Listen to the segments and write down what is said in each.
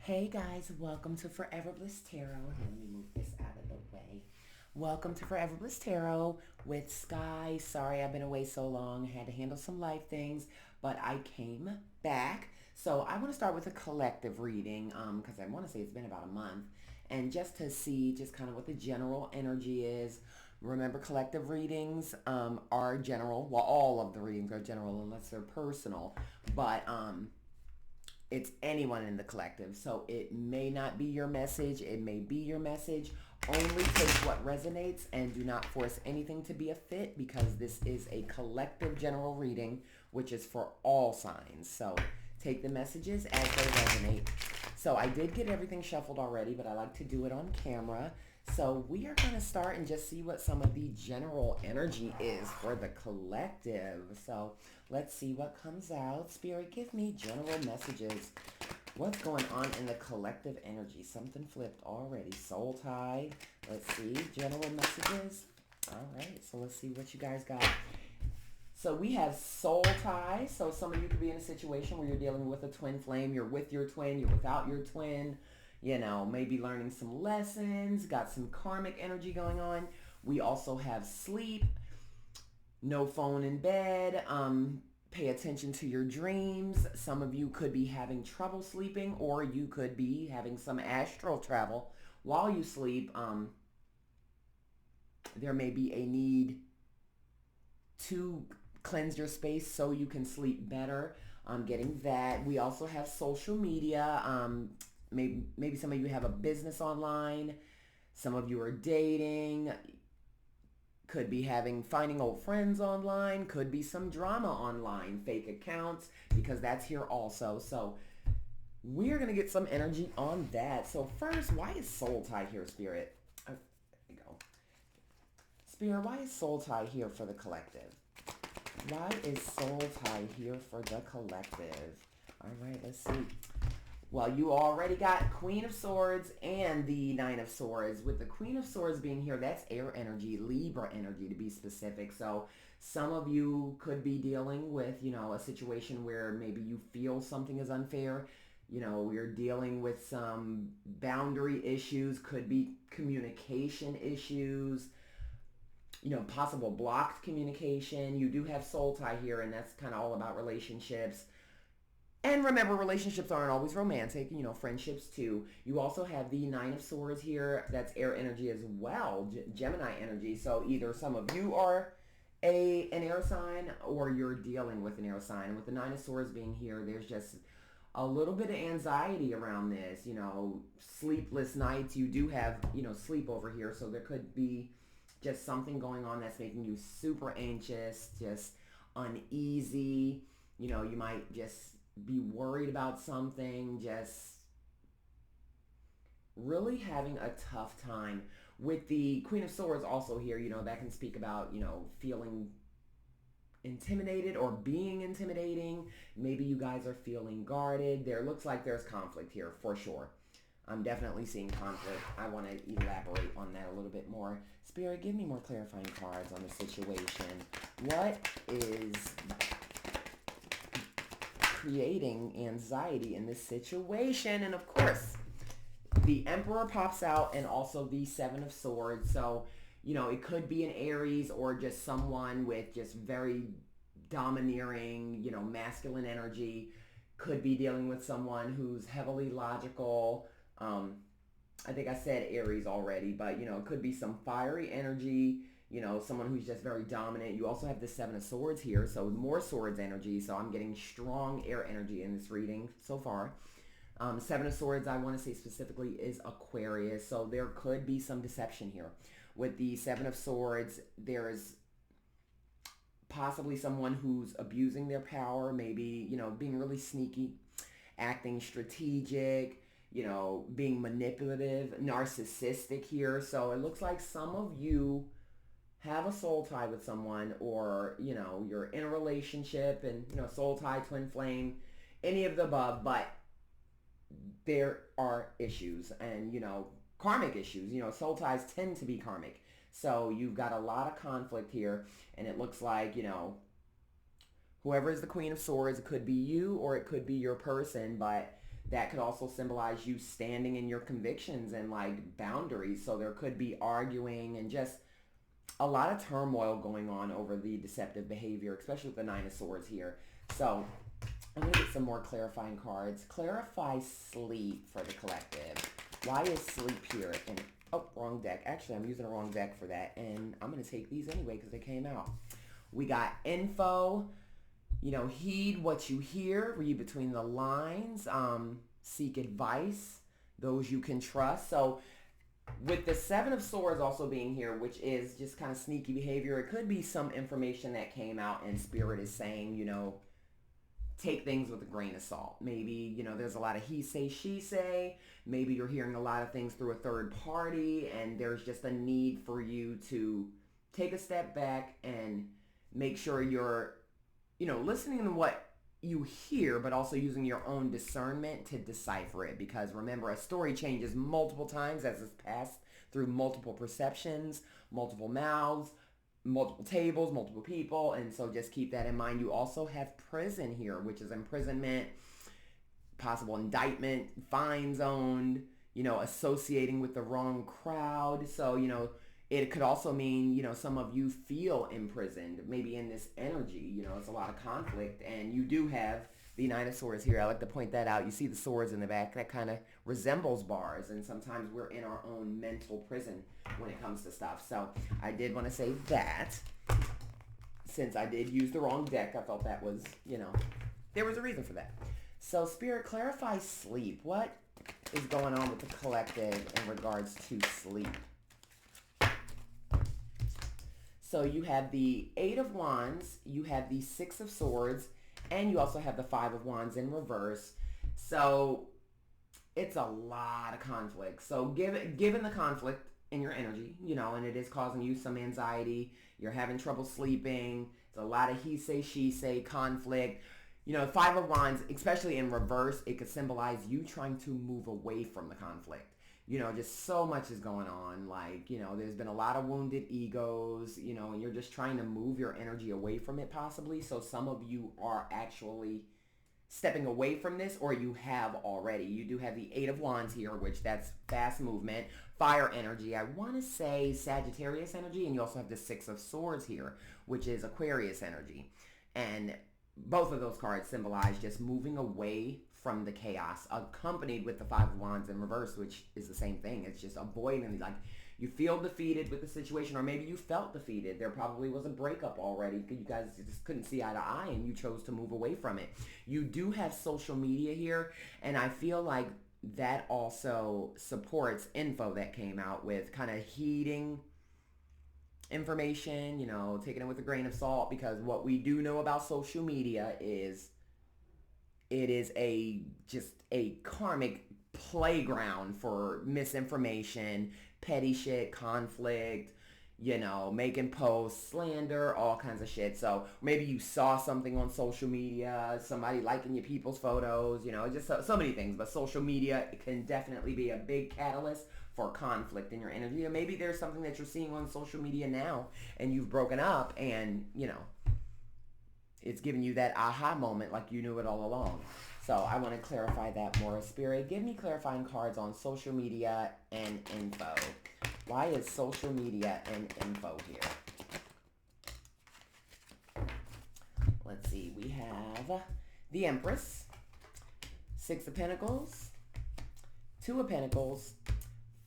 Hey guys, welcome to Forever Bliss Tarot. Here, let me move this out of the way. Welcome to Forever Bliss Tarot with Sky. Sorry I've been away so long. I had to handle some life things, but I came back. So I want to start with a collective reading because I want to say it's been about a month. And just to see just kind of what the general energy is. Remember, collective readings are general. Well, all of the readings are general unless they're personal. But it's anyone in the collective. So it may not be your message. It may be your message. Only take what resonates and do not force anything to be a fit because this is a collective general reading, which is for all signs. So take the messages as they resonate. So I did get everything shuffled already, but I like to do it on camera. So we are going to start and just see what some of the general energy is for the collective. So let's see what comes out. Spirit, give me general messages. What's going on in the collective energy? Something flipped already. Soul tie. Let's see. General messages. All right. So let's see what you guys got. So we have soul tie. So some of you could be in a situation where you're dealing with a twin flame. You're with your twin. You're without your twin. You know, maybe learning some lessons. Got some karmic energy going on. We also have sleep. No phone in bed. Pay attention to your dreams. Some of you could be having trouble sleeping, or you could be having some astral travel while you sleep. There may be a need to cleanse your space so you can sleep better. Getting that. We also have social media. Maybe some of you have a business online. Some of you are dating. Could be finding old friends online. Could be some drama online, fake accounts, because that's here also. So we're going to get some energy on that. So first, why is soul tie here, Spirit? There you go. Spirit, why is soul tie here for the collective? Why is soul tie here for the collective? All right, let's see. Well, you already got Queen of Swords and the Nine of Swords. With the Queen of Swords being here, that's air energy, Libra energy to be specific. So some of you could be dealing with, a situation where maybe you feel something is unfair. You're dealing with some boundary issues, could be communication issues, possible blocked communication. You do have soul tie here, and that's kind of all about relationships. And remember, relationships aren't always romantic, friendships too. You also have the Nine of Swords here. That's air energy as well, Gemini energy. So either some of you are an air sign or you're dealing with an air sign. And with the Nine of Swords being here, there's just a little bit of anxiety around this, sleepless nights. You do have, sleep over here. So there could be just something going on that's making you super anxious, just uneasy. You might just be worried about something, just really having a tough time. With the Queen of Swords also here, that can speak about, feeling intimidated or being intimidating. Maybe you guys are feeling guarded. There looks like there's conflict here for sure. I'm definitely seeing conflict. I want to elaborate on that a little bit more. Spirit, give me more clarifying cards on the situation. What is creating anxiety in this situation? And of course, the Emperor pops out and also the Seven of Swords. So, it could be an Aries or just someone with just very domineering, masculine energy. Could be dealing with someone who's heavily logical. I think I said Aries already, but, it could be some fiery energy, someone who's just very dominant. You also have the Seven of Swords here, so more swords energy. So I'm getting strong air energy in this reading so far. Seven of Swords, I want to say specifically, is Aquarius. So there could be some deception here. With the Seven of Swords, there's possibly someone who's abusing their power, maybe, being really sneaky, acting strategic, being manipulative, narcissistic here. So it looks like some of you have a soul tie with someone, or, you're in a relationship and, soul tie, twin flame, any of the above, but there are issues and, karmic issues. Soul ties tend to be karmic. So you've got a lot of conflict here, and it looks like, whoever is the Queen of Swords, it could be you or it could be your person, but that could also symbolize you standing in your convictions and like boundaries. So there could be arguing and just a lot of turmoil going on over the deceptive behavior, especially with the Nine of Swords here. So I'm going to get some more clarifying cards. Clarify sleep for the collective. Why is sleep here? And oh, wrong deck. Actually, I'm using the wrong deck for that. And I'm going to take these anyway because they came out. We got info. You know, heed what you hear. Read between the lines. Seek advice. Those you can trust. So with the Seven of Swords also being here, which is just kind of sneaky behavior, it could be some information that came out and Spirit is saying, you know, take things with a grain of salt. Maybe, you know, there's a lot of he say, she say. Maybe you're hearing a lot of things through a third party and there's just a need for you to take a step back and make sure you're, you know, listening to what you hear, but also using your own discernment to decipher it. Because remember, a story changes multiple times as it's passed through multiple perceptions, multiple mouths, multiple tables, multiple people. And so just keep that in mind. You also have prison here, which is imprisonment, possible indictment, fines owned, you know, associating with the wrong crowd. So, you know, it could also mean, you know, some of you feel imprisoned, maybe in this energy. You know, it's a lot of conflict. And you do have the Nine of Swords here. I like to point that out. You see the swords in the back. That kind of resembles bars. And sometimes we're in our own mental prison when it comes to stuff. So I did want to say that. Since I did use the wrong deck, I felt that was, you know, there was a reason for that. So Spirit, clarify sleep. What is going on with the collective in regards to sleep? So you have the Eight of Wands, you have the Six of Swords, and you also have the Five of Wands in reverse. So it's a lot of conflict. So given the conflict in your energy, you know, and it is causing you some anxiety, you're having trouble sleeping, it's a lot of he say, she say conflict. You know, Five of Wands, especially in reverse, it could symbolize you trying to move away from the conflict. You know, just so much is going on. Like, you know, there's been a lot of wounded egos, you know, and you're just trying to move your energy away from it possibly. So some of you are actually stepping away from this, or you have already. You do have the Eight of Wands here, which that's fast movement, fire energy. I want to say Sagittarius energy, and you also have the Six of Swords here, which is Aquarius energy. And both of those cards symbolize just moving away from the chaos, accompanied with the Five of Wands in reverse, which is the same thing. It's just avoiding, like, you feel defeated with the situation, or maybe you felt defeated. There probably was a breakup already. You guys just couldn't see eye to eye, and you chose to move away from it. You do have social media here, and I feel like that also supports info that came out with kind of heeding information, you know, taking it with a grain of salt, because what we do know about social media is it is just a karmic playground for misinformation, petty shit, conflict, you know, making posts, slander, all kinds of shit. So maybe you saw something on social media, somebody liking your people's photos, you know, just so many things. But social media can definitely be a big catalyst for conflict in your energy. Or maybe there's something that you're seeing on social media now and you've broken up, and, you know, it's giving you that aha moment like you knew it all along. So I want to clarify that more. Spirit, give me clarifying cards on social media and info. Why is social media and info here? Let's see. We have the Empress, Six of Pentacles, Two of Pentacles,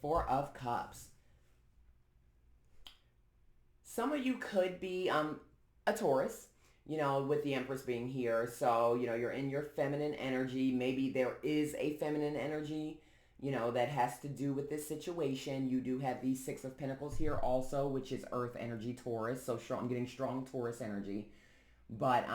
Four of Cups. Some of you could be a Taurus, you know, with the Empress being here. So, you know, you're in your feminine energy. Maybe there is a feminine energy, you know, that has to do with this situation. You do have the Six of Pentacles here also, which is Earth energy, Taurus. So strong, I'm getting strong Taurus energy. But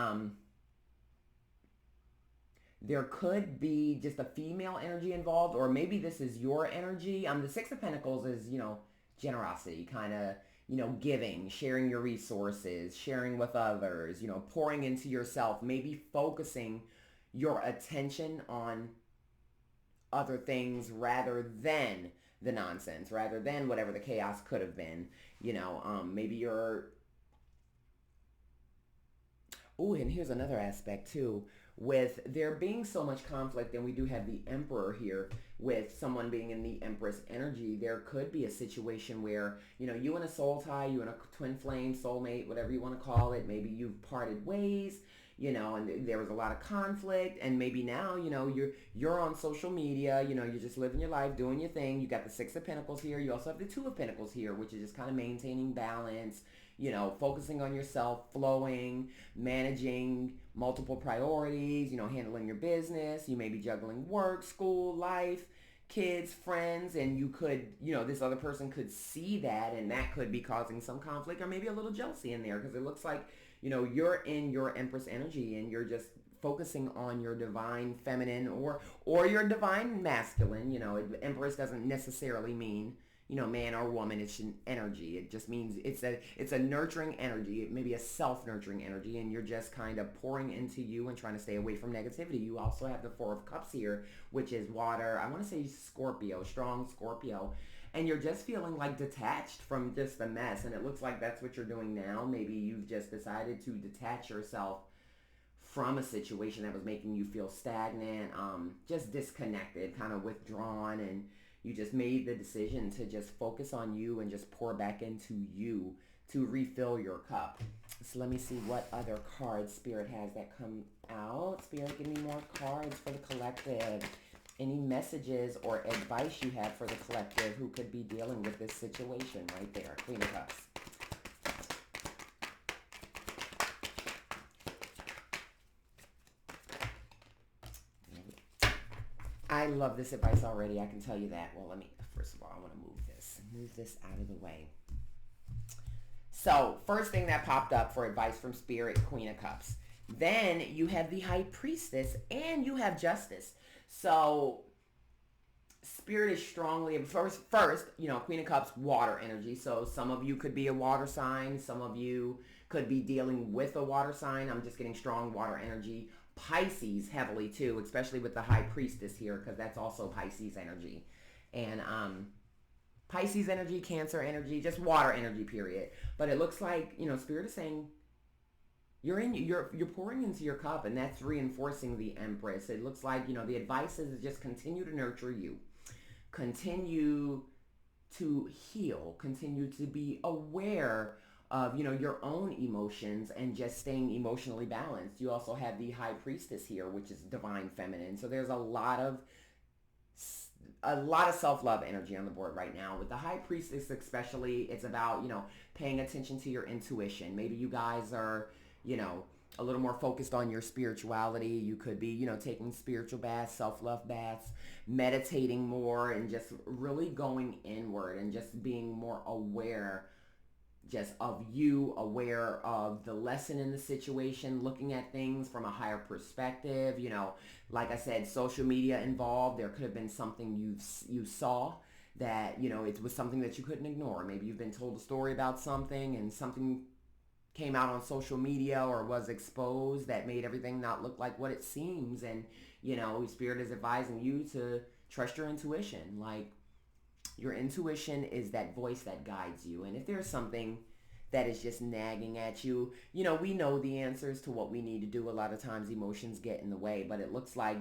there could be just a female energy involved, or maybe this is your energy. The Six of Pentacles is, you know, generosity, kind of, you know, giving, sharing your resources, sharing with others, you know, pouring into yourself, maybe focusing your attention on other things rather than the nonsense, rather than whatever the chaos could have been. You know, maybe you're... Oh, and here's another aspect too. with there being so much conflict, and we do have the Emperor here with someone being in the Empress energy, there could be a situation where, you and a soul tie, you and a twin flame, soulmate, whatever you want to call it, maybe you've parted ways, and there was a lot of conflict, and maybe now, you're on social media, you're just living your life, doing your thing. You got the Six of Pentacles here. You also have the Two of Pentacles here, which is just kind of maintaining balance, focusing on yourself, flowing, managing multiple priorities, handling your business. You may be juggling work, school, life, kids, friends, and you could, this other person could see that, and that could be causing some conflict or maybe a little jealousy in there, because it looks like, you're in your Empress energy and you're just focusing on your divine feminine or your divine masculine. Empress doesn't necessarily mean, man or woman. It's an energy. It just means it's a nurturing energy. It may be a self-nurturing energy, and you're just kind of pouring into you and trying to stay away from negativity. You also have the Four of Cups here, which is water. I want to say Scorpio, strong Scorpio. And you're just feeling like detached from just the mess. And it looks like that's what you're doing now. Maybe you've just decided to detach yourself from a situation that was making you feel stagnant, just disconnected, kind of withdrawn, and you just made the decision to just focus on you and just pour back into you to refill your cup. So let me see what other cards Spirit has that come out. Spirit, give me more cards for the collective. Any messages or advice you have for the collective who could be dealing with this situation right there. Queen of Cups. I love this advice already. I can tell you that. Well, first of all, I want to move this out of the way. So, first thing that popped up for advice from Spirit, Queen of Cups. Then you have the High Priestess and you have Justice. So, Spirit is strongly, first, Queen of Cups, water energy. So, some of you could be a water sign. Some of you could be dealing with a water sign. I'm just getting strong water energy. Pisces heavily too, especially with the High Priestess here, because that's also Pisces energy. And Pisces energy, Cancer energy, just water energy, period. But it looks like, Spirit is saying you're pouring into your cup, and that's reinforcing the Empress. It looks like, the advice is just continue to nurture you. Continue to heal. Continue to be aware of, your own emotions and just staying emotionally balanced. You also have the High Priestess here, which is divine feminine. So there's a lot of self-love energy on the board right now. With the High Priestess especially, it's about, paying attention to your intuition. Maybe you guys are, a little more focused on your spirituality. You could be, taking spiritual baths, self-love baths, meditating more, and just really going inward and just being more aware just of you, aware of the lesson in the situation, looking at things from a higher perspective. Like I said, social media involved. There could have been something you saw that, it was something that you couldn't ignore. Maybe you've been told a story about something and something came out on social media or was exposed that made everything not look like what it seems. And, Spirit is advising you to trust your intuition. Like, your intuition is that voice that guides you. And if there's something that is just nagging at you, we know the answers to what we need to do. A lot of times emotions get in the way, but it looks like,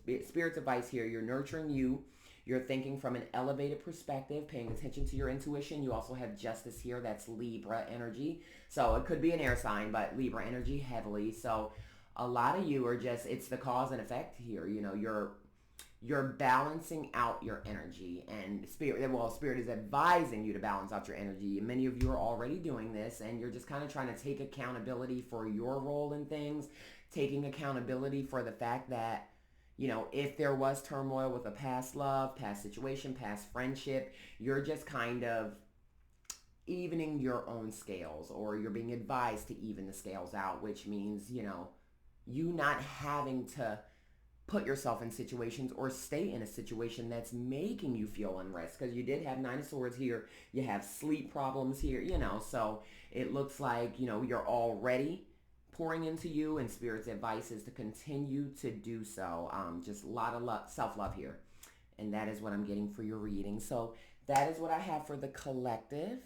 with Spirit's advice here, you're nurturing you. You're thinking from an elevated perspective, paying attention to your intuition. You also have Justice here. That's Libra energy. So it could be an air sign, but Libra energy heavily. So a lot of you are just, it's the cause and effect here. You're balancing out your energy, and Spirit is advising you to balance out your energy. Many of you are already doing this, and you're just kind of trying to take accountability for your role in things, taking accountability for the fact that, if there was turmoil with a past love, past situation, past friendship, you're just kind of evening your own scales, or you're being advised to even the scales out, which means, you not having to put yourself in situations or stay in a situation that's making you feel unrest, because you did have Nine of Swords here. You have sleep problems here, so it looks like, you're already pouring into you, and Spirit's advice is to continue to do so. Just a lot of self-love here, and that is what I'm getting for your reading. So that is what I have for the collective.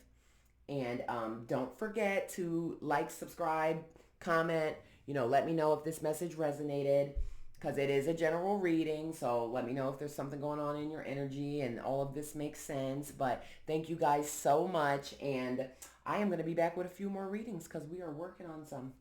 And don't forget to like, subscribe, comment, let me know if this message resonated, because it is a general reading. So let me know if there's something going on in your energy and all of this makes sense. But thank you guys so much. And I am going to be back with a few more readings because we are working on some.